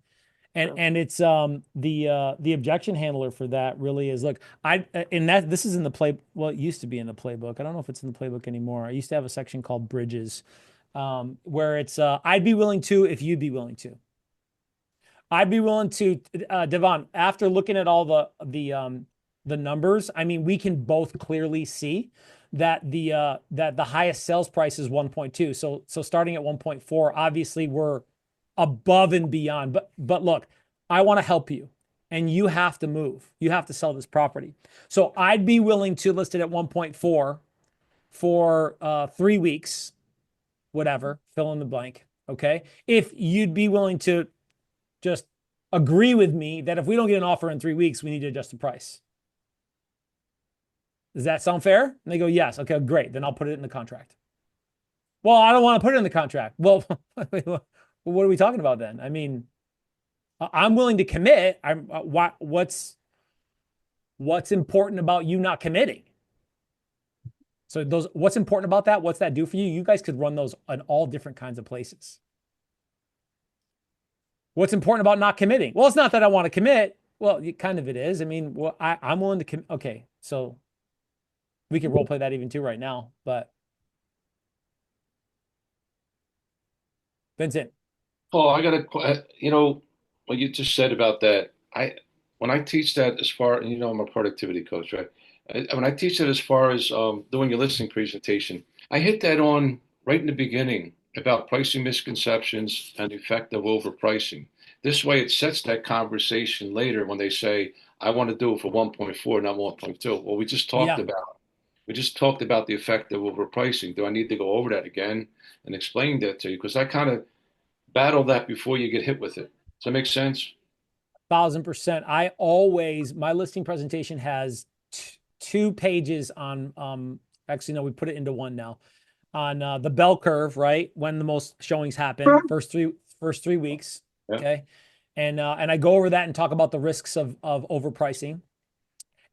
And it's the objection handler for that really is, look, this is in the well, it used to be in the playbook. I don't know if it's in the playbook anymore. I used to have a section called bridges, where it's I'd be willing to if you'd be willing to. I'd be willing to, Devon, after looking at all the numbers, I mean, we can both clearly see that the highest sales price is 1.2. So starting at 1.4, obviously we're above and beyond. But look, I want to help you and you have to move. You have to sell this property. So I'd be willing to list it at 1.4 for 3 weeks, whatever, fill in the blank. Okay. If you'd be willing to just agree with me that if we don't get an offer in 3 weeks, we need to adjust the price. Does that sound fair? And they go, yes. Okay, great. Then I'll put it in the contract. Well, I don't want to put it in the contract. Well, what are we talking about then? I mean, I'm willing to commit. What's important about you not committing? So what's important about that? What's that do for you? You guys could run those in all different kinds of places. What's important about not committing? Well, it's not that I want to commit. Well, kind of it is. I mean, well, I'm willing to commit. Okay, so we can role play that even too right now, but Vincent. Paul, I got to, what you just said about that. When I teach that as far, I'm a productivity coach, right? When I teach that as far as doing a listing presentation, I hit that on right in the beginning about pricing misconceptions and effective overpricing. This way, it sets that conversation later when they say, "I want to do it for 1.4, not 1.2." Well, we just talked about the effect of overpricing. Do I need to go over that again and explain that to you? Because I kind of battle that before you get hit with it. Does that make sense? 1000%. My listing presentation has 2 pages on, actually, no, we put it into one now, on the bell curve, right? When the most showings happen, first three weeks. Yeah. Okay. And I go over that and talk about the risks of overpricing.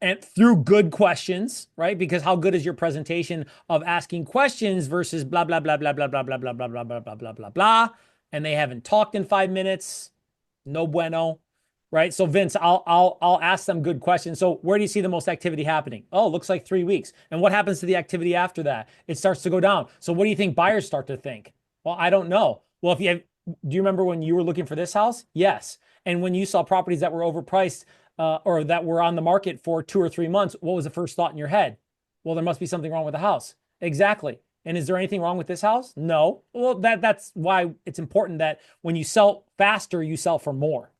And through good questions, right? Because how good is your presentation of asking questions versus blah, blah, blah, blah, blah, blah, blah, blah, blah, blah, blah, blah, blah, blah, blah. And they haven't talked in 5 minutes. No bueno, right? So Vince, I'll ask them good questions. So where do you see the most activity happening? Oh, it looks like 3 weeks. And what happens to the activity after that? It starts to go down. So what do you think buyers start to think? Well, I don't know. Well, do you remember when you were looking for this house? Yes. And when you saw properties that were overpriced, or that were on the market for 2 or 3 months, what was the first thought in your head? Well, there must be something wrong with the house. Exactly. And is there anything wrong with this house? No. Well, that's why it's important that when you sell faster, you sell for more.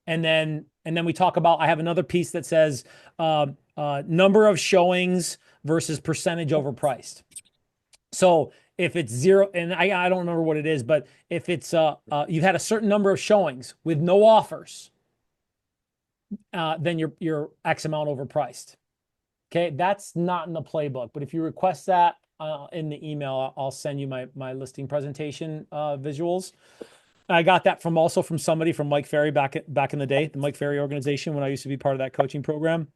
And then we talk about, I have another piece that says number of showings versus percentage overpriced. So if it's 0, and I don't remember what it is, but if it's you've had a certain number of showings with no offers, then you're X amount overpriced. Okay, that's not in the playbook, but if you request that in the email, I'll send you my listing presentation visuals. I got that from somebody from Mike Ferry back in the day, the Mike Ferry organization, when I used to be part of that coaching program,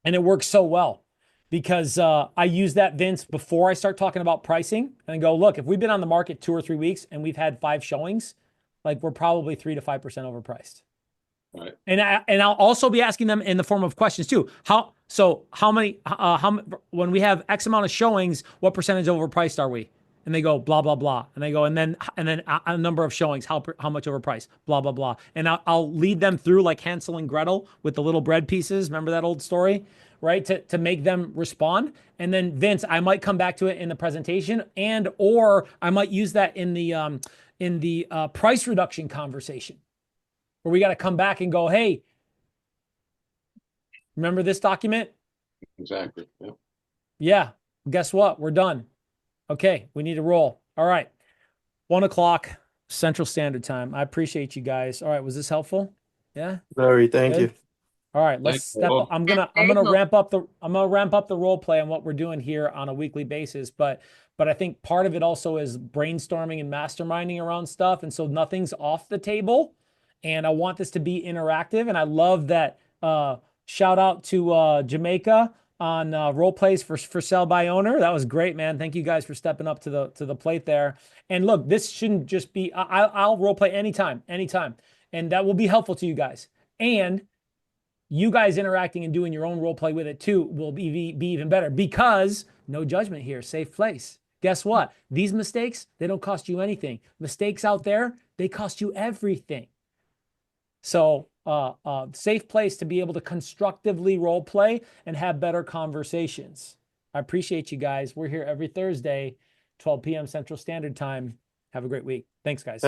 and it works so well because I use that, Vince, before I start talking about pricing, and go, look, if we've been on the market 2 or 3 weeks and we've had 5 showings, like we're probably 3 to 5% overpriced. Right. And I'll also be asking them in the form of questions too. When we have X amount of showings, what percentage overpriced are we? And they go blah blah blah. And they go and then a number of showings, how much overpriced? Blah blah blah. And I'll lead them through like Hansel and Gretel with the little bread pieces. Remember that old story, right? To make them respond. And then Vince, I might come back to it in the presentation, or I might use that in the price reduction conversation, where we got to come back and go, hey, remember this document? Exactly. Yep. Yeah. Guess what? We're done. Okay. We need to roll. All right. 1 o'clock Central Standard Time. I appreciate you guys. All right. Was this helpful? Yeah. Very. Thank you. All right. Let's step up. I'm gonna ramp up the role play on what we're doing here on a weekly basis. But I think part of it also is brainstorming and masterminding around stuff. And so nothing's off the table. And I want this to be interactive. And I love that. Shout out to Jamaica on role plays for sell by owner. That was great, man. Thank you guys for stepping up to the plate there. And look, this shouldn't just be, I'll role play anytime. And that will be helpful to you guys. And you guys interacting and doing your own role play with it too will be even better, because no judgment here, safe place. Guess what? These mistakes, they don't cost you anything. Mistakes out there, they cost you everything. So safe place to be able to constructively role play and have better conversations. I appreciate you guys. We're here every Thursday, 12 p.m. Central Standard Time. Have a great week. Thanks, guys.